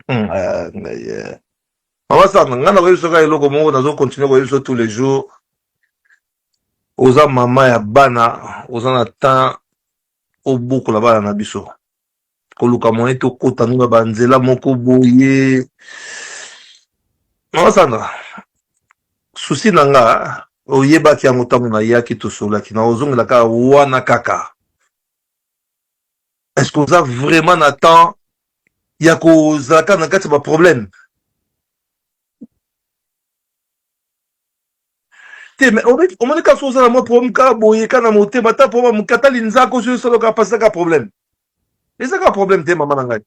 Maman ça, nga na koyebi soka eloko moko nazo continuer koyebi so tous les jours. Oza mama ya bana, oza na temps obukola bana na biso. Koluka moyen tokota nunga banzela moko boye. Maman Sandra, souci na nga oyebaki yango ntango nayaki tosolaki na ozongelaka wana kaka. Est-ce que oza vraiment na temps ya kozalaka na kati ba problème? Te mais on m'a ka soza na mo problème ka boye kana motema ta problème mukata linza ko so solo ka pasa ka problème. Eza ka problème te mama na ngai.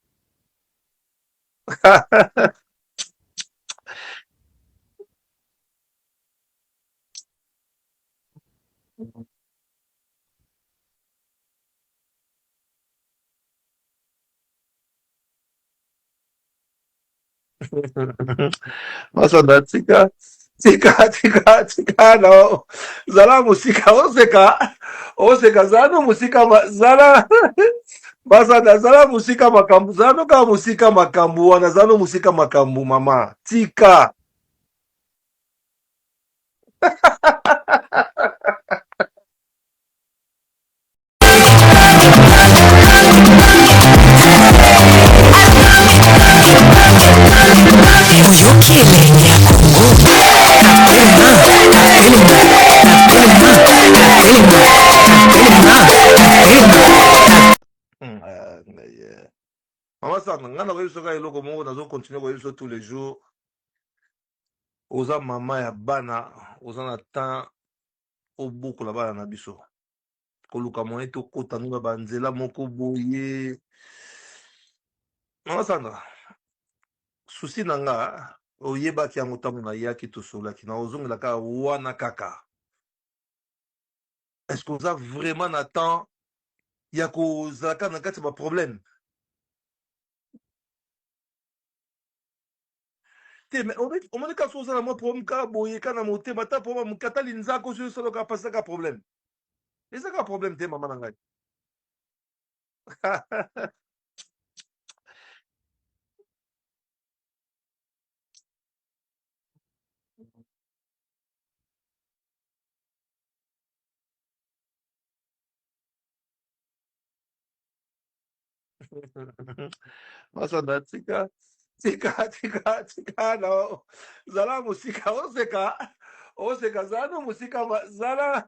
Masanda tika no. Zala musika oseka zano musika zala Masanda zala musika makambu zano ka musika makambu wana zano musika makambu mama tika. Maman Sandra, nga na koyebi soka eloko moko nazo continuer koyebi so tous les jours. Oza mama ya bana, oza na temps obukola bana na biso. Koluka moyen tokota nunga banzela moko boye. Maman Sandra, souci na nga oyebaki yango ntango nayaki tosolaki na ozongelaka wana kaka. Est-ce que oza vraiment na temps ya kozalaka na kati ba problème? Te mais on m'a ka soza na mo problème ka boye kana motema ta problème mukata linza ko so solo ka pasa ka problème. Eza ka problème te mama na ngai. Masanda tika no. Zala musika oseka zano musika zala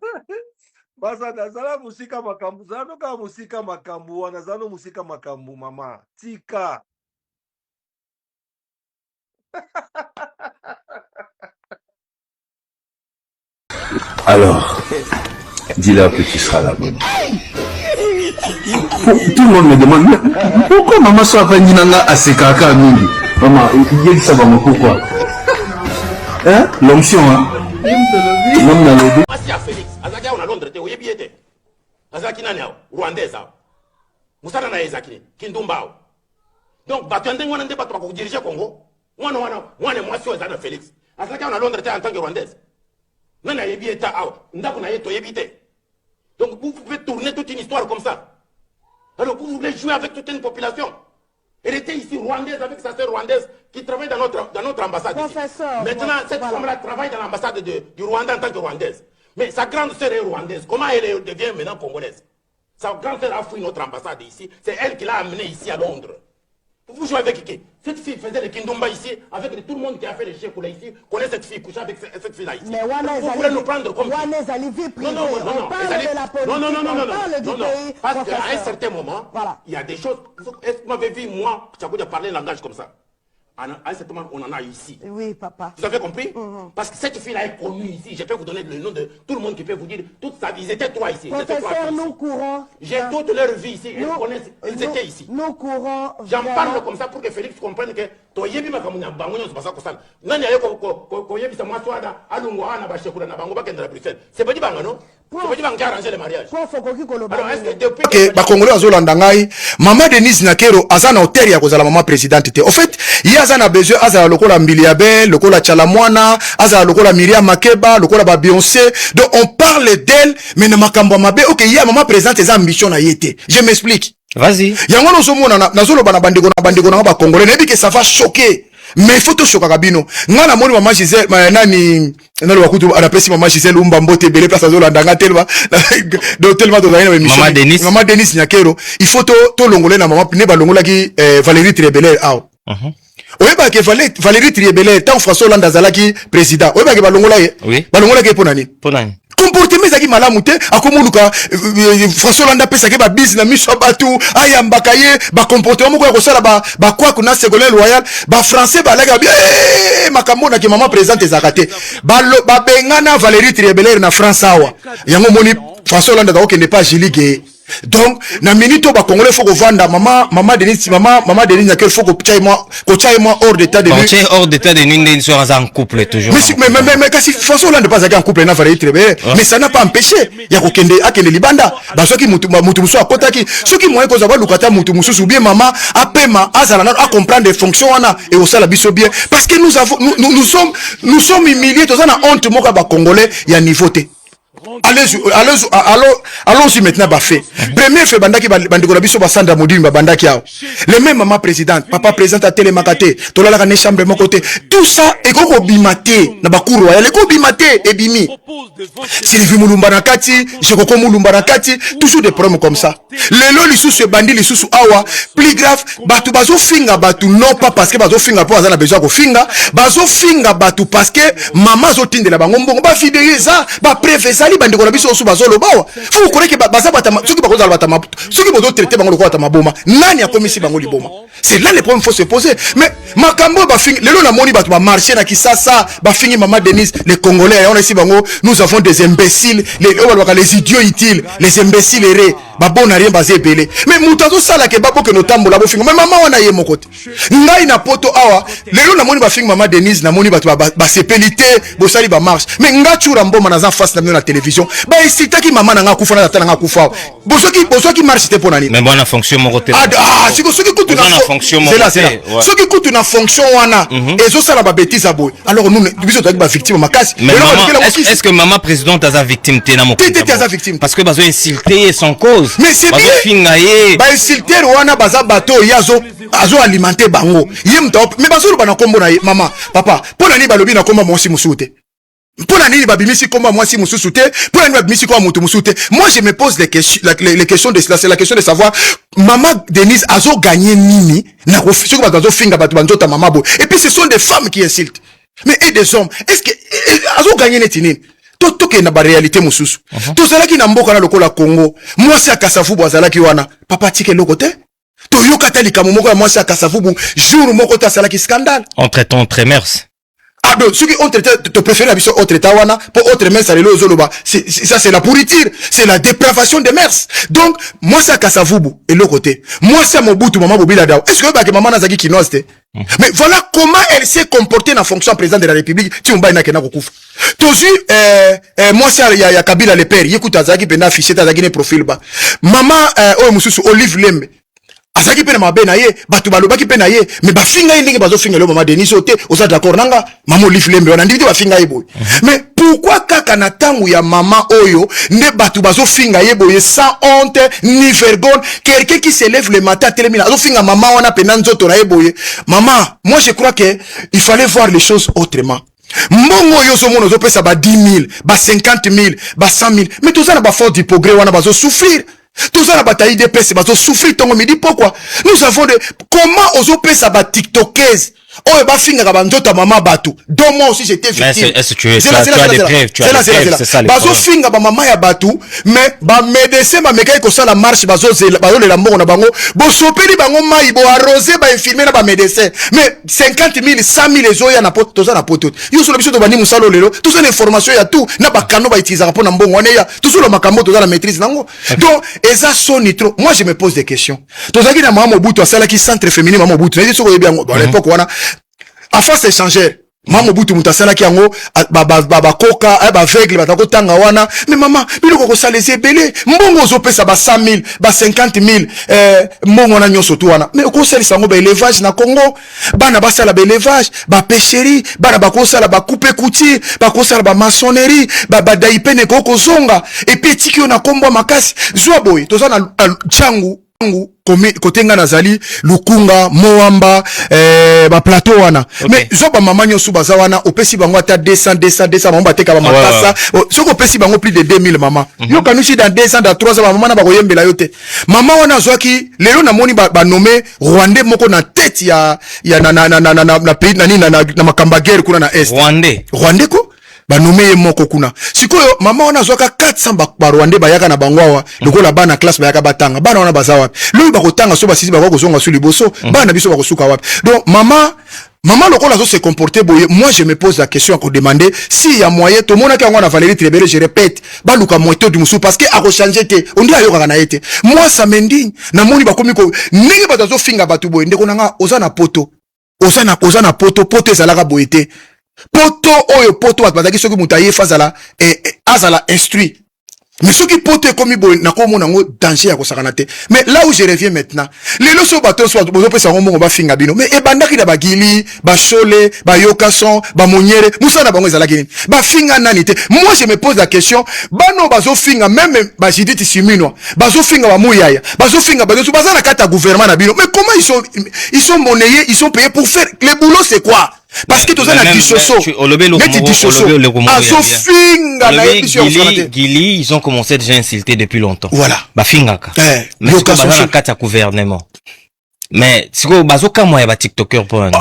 Masanda zala musika makambu zano ka musika makambu wana zano musika makambu mama tika. Alors, dis-leur que tu seras là. Tout le monde me demande pourquoi maman soit venue à Sekaka Mingi. Maman, il ça va pourquoi? Hein? L'onction, hein? L'homme dans le dos. Félix, Azaka on a Londres, tu es bien. Azaki Nania, Rwandaise. Moussana na Ezaki, Kindumbao. Donc, Batuande, on n'a pas trop dirigé Congo. On est moi sur Félix. Azaka on a Londres en tant que Rwandaise. Non, n'a bien été donc vous pouvez tourner toute une histoire comme ça. Alors vous voulez jouer avec toute une population. Elle était ici rwandaise avec sa sœur rwandaise qui travaille dans notre ambassade. Professeur, maintenant, cette femme-là travaille dans l'ambassade du Rwanda en tant que rwandaise. Mais sa grande sœur est rwandaise. Comment elle devient maintenant congolaise? Sa grande sœur a fui notre ambassade ici. C'est elle qui l'a amenée ici à Londres. Vous jouez avec qui? Cette fille faisait le Kindumba ici, avec tout le monde qui a fait les chèques ici, connaît cette fille, couche avec cette fille-là ici. Mais vous voulez nous prendre comme ça? Non, parce qu'à un certain moment, voilà. Il y a des choses. Est-ce que vous m'avez vu, moi, Tchakoudi, parler un langage comme ça? À un certain moment, on en a ici. Oui, papa. Vous avez compris? Parce que cette fille-là est connue ici. Je peux vous donner le nom de tout le monde qui peut vous dire toute sa vie. Ils étaient trois ici. Professeur, nous courons. J'ai toute leur vie ici. Ils étaient ici. Nous courons. J'en parle comme ça pour que Félix comprenne que toi, il y a bien comme un bangon, c'est pas ça que ça. Non, il y a un moi, soit à Lungwa, à Bachekura, à Bango, à Bruxelles. C'est pas du bangon, non? C'est pas du bangon qui a arrangé le mariage. Alors, est-ce que depuis que Bakongolais Azolanda ngai, Maman Denise Nakero, Azana Hotel ya kozala maman présidente. Au fait, il y a Azana besoin, Azana lokola Mbiliabe, lokola Chalamwana, Azana lokola Myriam Makeba, lokola ba Beyoncé. Donc on parle d'elle, mais ne makambo mabe, ok, il y a maman présidente, c'est ambition na yete. Je m'explique. Vas-y. Yango no somo na zolo bana bandeko na ba congolais nebi que ça va choquer. Mais il faut tout choquer kabino. Nga na moni maman Gisèle nani na lo wakutu anapesi maman Gisèle umba mbote bele place zolo ndanga telma. Donc tellement dans la émission. Maman Denis Nyakero, il faut to longolé na maman ne ba longola ki Valérie Trébelé ah. Oyeba ke Valérie Trébelé tant François Hollande azalaki président. Oyeba ke ba longola ye. Oui. Ba longola ke ponani. Ponani. Comportement zaki malamu te akomuluka François Hollande pesa ke ba business na miso batu ayambaka ye ba comportement moko ya kosala ba kwa kuna Ségolène Royal ba français ba laka bien makambo na ke maman présidente zakate ba bengana Valérie Trébelé na France awa yango moni François Hollande da okende pas Jiligue. Donc na minute ba congolais faut que vanda maman Denis Nyakero faut que tchaye moi hors d'état de nuit. Bon, hors d'état de nuit ils sont en couple toujours. Mais kasi François Hollande pas en couple na Valérie Trébelé mais ça n'a pas empêché ya kokende akende libanda ba soki mutu muso akotaki soki moyen ko zaba lukata mutu muso bien maman apema azala na a comprendre les fonctions wana et au sala biso bien parce que nous sommes humiliés tous na honte moka ba congolais ya niveau té. Allons-y maintenant fait. Premier fait bandaki bandiko na biso basanda modimi bandaki yao. Le même maman présidente, papa président à télémakate, tolala ka ne chambre mon côté. Tout ça et koko bimate na bakuru ya le ko bimate e bimi. Sylvie Mulumba na kati, Jekoko Mulumba na kati, toujours des problèmes comme ça. Lelo lisusu bandi lisusu awa, plus grave, batu bazo finga batu non pas parce que bazo finga po azana besoin ko finga, bazo finga batu parce que maman zo tindela bango mbongo ba fidéliser ba préfet bandeko na biso osu bazolo bawa faut connaître que baza batama soki bakoza batama soki bozo traiter bango lokwa batama boma nani akomisi bango liboma c'est là le problème faut se poser mais makambo ba fingi lelo na moni batu ba marcher na Kisasa ba fingi maman Denise les Congolais on ici bango nous avons des imbéciles les idiots utiles les imbéciles errés ba bona rien basé belé mais mutazo sala ke babo que notambola bo fingi mais maman wana ye mokote ngai na poto awa lelo na moni ba fingi maman Denise na moni batu ba sepelité bo sali ba marche mais nga chura mboma na za face na télévision ba isitaki maman na nga kufa na tata na nga kufa bosoki marche te ponani mais bona fonction mon côté siko soki kutu na fonction c'est là soki kutu na fonction wana ezo sala ba bêtise aboy alors nous biso to ba victime makasi mais est-ce que maman présidente a victime te na mo parce que bazo insulter son cause mais c'est bien ba insulter wana baza bato yazo azo alimenter bango yem top mais bazo bana kombo na maman papa ponani balobi na komba mosi musute. Pour la nuit, babimisi komba moi si musu souté, pour la nuit babimisi komba mutu musute. Moi je me pose les questions de cela, c'est la question de savoir maman Denise azo gagné nini na refusé que bazo finga batu banjota maman bo. Et puis ce sont des femmes qui insultent. Mais et des hommes, est-ce que azo gagné netini? Tout que na ba réalité mususu. Tout cela qui na mboka na lokola Congo. Moi c'est akasafu azala ki wana. Papa tike lokote. To yokata likamu moko moi c'est akasafu jour moko ta sala ki scandale. Entre ton tremors. Ah donc ceux qui ont traité te préférer à autre tawana pour autre mers ça le zoloba ça c'est la pourriture c'est la dépravation des mers donc moi ça Kasavubu et l'autre côté moi c'est Mobutu maman Bobila Dao est-ce que maman Nazaki kinoste mais voilà comment elle s'est comportée dans fonction président de la République tu m'ba ina kena kokufa tozu moi c'est ya Kabila le père yekuta Azaki pena affiché Azaki ne profil ba maman mususu Olive Lembe azaki pena mabena ye batu balobaki pena ye mais ba finga ndenge bazo finga le maman Denis ote oza d'accord nanga maman Olive Lembe wana ndivyo ba finga ye boy mais pourquoi kaka na tangu ya maman oyo ne batu bazo finga ye boy sans honte ni vergogne quelqu'un qui se lève le matin telemina azo finga maman wana pena nzoto na ye boy maman moi je crois que il fallait voir les choses autrement. Mbongo yo somo nozo pesa ba 10 000 ba 50 000 ba 100 000 mais tout ça na ba fort du progrès wana bazo souffrir. Tout ça la bataille des PC bazo souffrir tongo midi pourquoi nous avons de comment ozo pesa ba tiktokaise oh ba finga ka banjota mama batu donc moi aussi j'étais victime est-ce que tu as des preuves c'est ça bazo finga ba mama ya batu mais ba médecin ba mekai ko sala marche bazo le la mbongo na bango bo sopeli bango mai bo arroser ba infirmier na ba médecin mais 50 000 100 000 ezoya na poto toza na poto yo so biso to bani musalo lelo tout ça l'information ya tout na ba kano ba utiliser pour na mbongo wana ya tout ça le makambo toza la maîtrise nango donc eza so nitro moi je me pose des questions tozaki na mama Mobutu asala ki centre féminin mama Mobutu na yeso ko yebi yango à l'époque wana à force échangère maman Mobutu mutasala ki yango ba koka ba aveugle batako tanga wana mais maman biloko ko salese belé mbongo zo pesa ba 100 000 ba 50 000 mbongo na nyoso tu wana mais ko salisa ngo ba élevage na Congo bana basala ba élevage ba pêcherie bana ba sala ba couper couture ba sala ba maçonnerie ba daipene ko zonga et puis tiki na kombo makasi zwa boy tozana changu côté nga nazali lukunga moamba ba plateau wana mais zo ba mama nyosu baza wana opesi bango ata 200 bango bateka ba makasa soko opesi bango plus de 2000 mama yo kanushi dans 2 ans dans 3 ans ba mama na ba koyembela yo te mama wana zwaki lelo na moni ba nommé rwandais moko na tête ya na pays na makamba guerre kuna na est rwandais ko banome moko kuna sikoyo mama wana zwaka 400 ba Rwandais bayaka na bangwawa lokola bana classe bayaka batanga bana wana baza wapi lo bakotanga so basisi bako zonga su liboso bana biso bakosuka wapi donc maman lokola zo se comporter boye moi je me pose la question à demander si y a moyen to mona ka ngwana Valérie Trébélé je répète baluka moito du musu parce que a changer te on dit ayoka na été moi ça m'indigne na moni bakomi ko ninge batazo finga batu boye ndeko nanga ozana poto ozana poto ezalaka boye te poto oyo poto bataki soki mutaye fazala azala instruit mais soki poto komi boy na ko mona ngo danger ya kosakana te mais là où je reviens maintenant les loso bato so bozo pesa ngo ba finga bino mais ebandaki na bagili ba shole ba yokason ba monyere musana bango ezala kini ba finga nani te moi je me pose la question bano bazo finga même ba Judith Siminwa bazo finga ba muyaya bazo finga bazo bazana kata gouvernement na bino mais comment ils sont monnayés ils sont payés pour faire le boulot c'est quoi parce que tous les dissoso Gili ils ont commencé déjà à insulter depuis longtemps voilà ba fingaka mais c'est pas kata gouvernement mais siko bazoka moya ba tiktoker pour un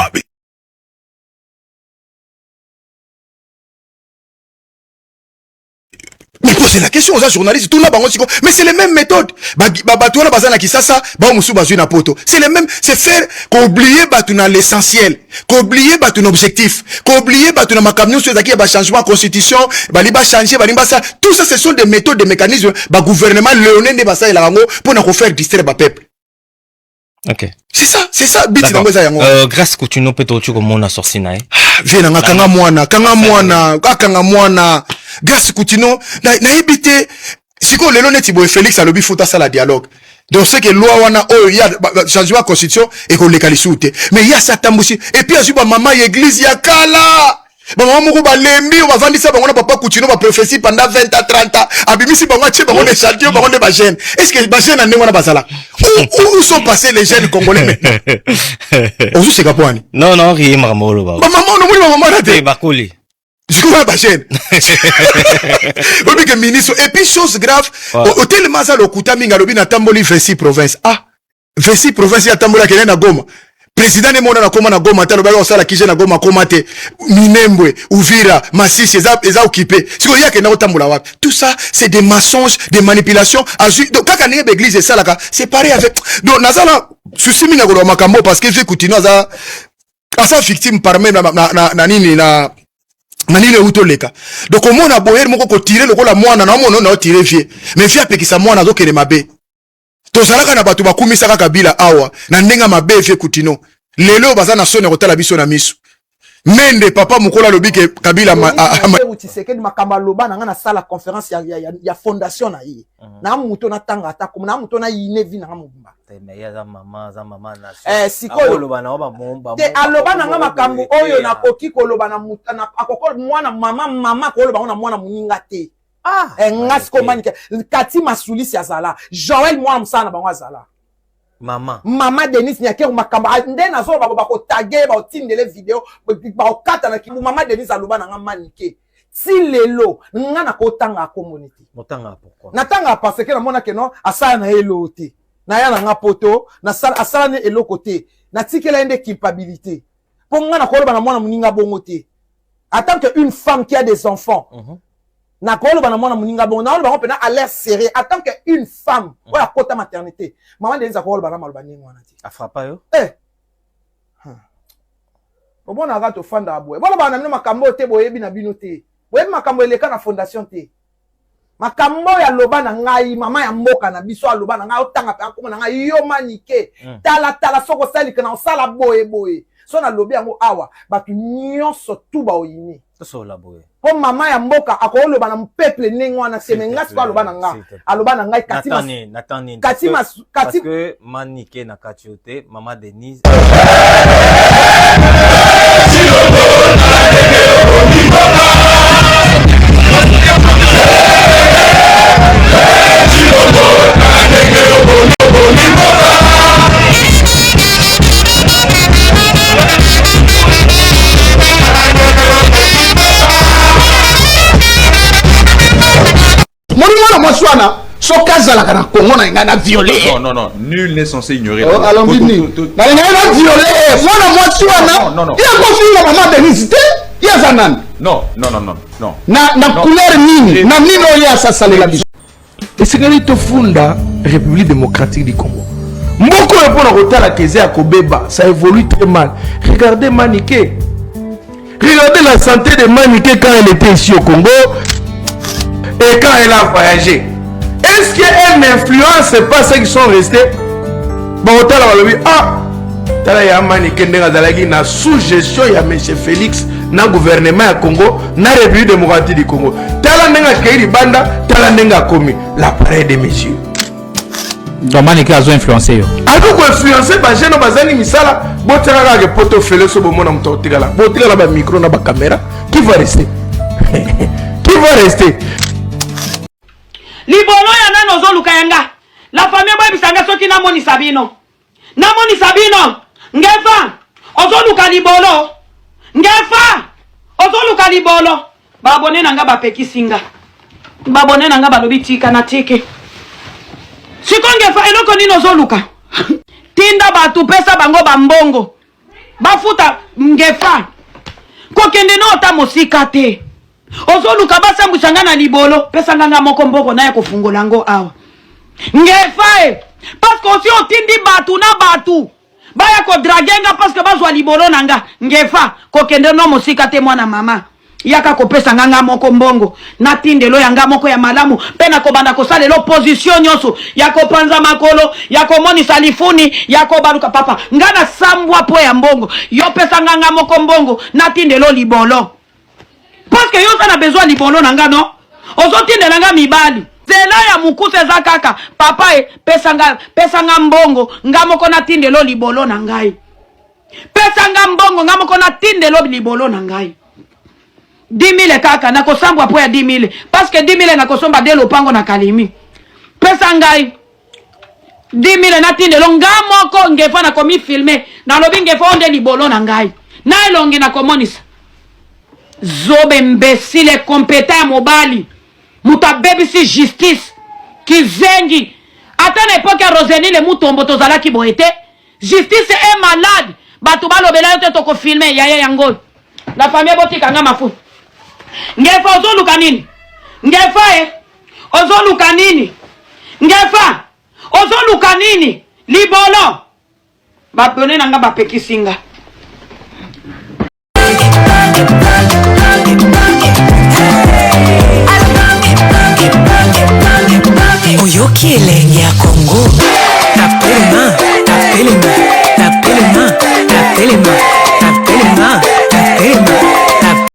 mais posez la question aux journalistes tout là mais c'est les mêmes méthodes bato na bazana kisasa ba musu bazui na poto c'est les mêmes c'est faire qu'oublier batu na l'essentiel qu'oublier batu na objectif qu'oublier batu na makamyo sur zaki ba changement constitution bali ba changer bali ba ça tout ça ce sont des méthodes des mécanismes ba gouvernement léonin de basa ila ngo pour na ko faire distraire ba peuple. OK. C'est ça biti na ngoza yango. Grâce Coutinho peut-être tu comme on a sorti nae. Viens nga kanga mwana Grâce Coutinho na ibité siko lelo neti boy Félix alobi futa ça la dialogue. Donc c'est que loi wana il y a changement constitution et ko lekali soute. Mais il y a ça tambusi et puis azuba mama église ya kala. Maman moko balembi on va vendre ça bango papa Coutinho ba prophétie pendant 20 à 30 ans abimisi bango tie bango les chantiers bango les jeunes est-ce que les jeunes wana bazala où sont passés les jeunes congolais maintenant ozu c'est kapwani non rien mamolo ba maman na te bakoli je vois ba jeune obi que ministre et puis chose grave hôtel Mazalo Kutaminga lobi na tamboli 26 province 26 province ya tambola kene na Goma. Président ne mona na koma na Goma talo ba osala kije na Goma komate Minembwe Uvira Masisi eza occupé siko yake na otambola wapi tout ça c'est des mensonges des manipulations donc kaka ne l'église et ça là c'est pareil avec donc nazala souci minga ko makambo parce que je continue à victime par même na nini na nini utoleka donc au mona boyer moko ko tirer lokola mwana na mona na tirer vie mais vie apekisa mwana zo kene mabe tozalaka na bato bakumisaka Kabila awa na ndenga mabe vie Coutinho lelo baza na sone kotala biso na miso mende papa mukola lobike Kabila Tshisekedi makamba loba na nga na sala conférence ya fondation na ye na muto na tanga ata comme na muto na yine vi na mubumba mais ya za mama na sikoyo loba na ba momba te aloba na nga makambo oyo na koki koloba na mutana akoko mwana mama koloba na mwana muninga te ngas komanike kati masulisi azala Joël mwana musana bango azala mama Denise nyake makamba nde nazo ba ko taguer ba otindele vidéo ba okata na kibu mama Denise aloba na nga manike si lelo nga na ko tanga community motanga pourquoi natanga parce que na mona ke non asala na elo te na ya na nga poto na asala ne elo côté na tikela ende culpabilité pour nga na ko loba na mwana muninga bongo te en tant que une femme qui a des enfants na kolo bana mwana muninga bon na ba pena à l'air serré en tant que une femme ou la côté maternité maman Denise kolo bana maloba ninga wana ti afrapa yo bon na gato fanda aboye bona bana na makambo te boyebi na bino te boyebi makambo eleka na fondation te makambo ya loba na ngai mama ya mboka na biso aloba na ngai otanga pe akoma na ngai yo manike tala soko salika na osala boye so na lobi yango awa batu nyonso tu ba oyini so la boye po mama ya mboka akoloba na peuple nengwa na semengasi pa aloba na ngai natani kati parce que manike na katiote mama Denise wana sokaza la kana Congo na ngana violé. Non, nul n'est censé ignorer. Alors bini. Na ngana violé. Mwana mwasi wana. Non. Il a confié maman Denise. Il y a zanan. Non. Na couleur nini. Na nino ya sasa la biso. Et c'est que to funda République démocratique du Congo. Mboko pour la retard à Kobeba, ça évolue très mal. Regardez Maniké. Regardez la santé de Maniké quand elle était ici au Congo et quand elle a voyagé. Est-ce qu'elle n'influence pas ceux qui sont restés? Bon, tala ya Maniké Ndengadalagi na sous-gestion ya M. Félix na gouvernement ya Congo na République démocratique du Congo. Tala Ndenga Keiri Banda, tala Ndenga Komi. L'appareil des messieurs. Donc Maniké a influencé yo. Ako ko influencer ba jeune bazani misala botera ka poto fele so bo mona mto tigala. Botigala ba micro na ba caméra. Qui va rester? Qui va rester? Libolo ya nano zo lukayanga. La famille ba bisanga soki na moni Sabino. Na moni Sabino. Ngefa. Ozo luka libolo. Ngefa. Ozo luka libolo. Ba abonné nanga ba peki singa. Ba abonné nanga ba lobi tika na tike. Sikonge fa eloko nino zoluka. Tinda batu pesa bango bambongo. Bafuta ngefa. Kokende no ota mosika te. Ozoluka basambusanga na libolo, pesa nganga moko mboko na ya kofungola ngo awa. Ngefa parce que aussi otindi batu na batu. Baya ko dragenga parce que bazwa libolo nanga. Ngefa kokende no mosika te mwana mama. Yaka kopesa nganga moko mbongo na tindelo yanga moko ya malamu pena ko banda ko sale l'opposition nyonso yako panza makolo yako moni salifuni yako baluka papa ngana sambwa po ya mbongo yo pesa nganga moko mbongo na tindelo libolo parce que yo sana besoin libolo nanga no ozo tindela nga mibali zela ya mukuse za kaka papa pesa nga mbongo nga moko na tindelo libolo na ngai pesa nga mbongo nga moko na tindelo libolo na ngai 10,000 kaka na kosambwa po ya 10,000 parce que 10,000 na kosomba de lopango na Kalimi pesa ngai 10,000 na tindelo nga moko ngefa na komi filmer na lobi ngefa onde libolo na ngai na elongi na komonisa zobe imbécile compétent mobali muta bebisi justice kizengi ata na époque ya Roseni le mutombo tozalaki boete justice est malade batu balobela yote toko filmer yaya yango la famille botika nga mafu ngefa ozoluka nini ngefa ozoluka nini ngefa ozoluka nini libolo bapone nanga bapekisinga Oyoki elenge ya Congo tapelema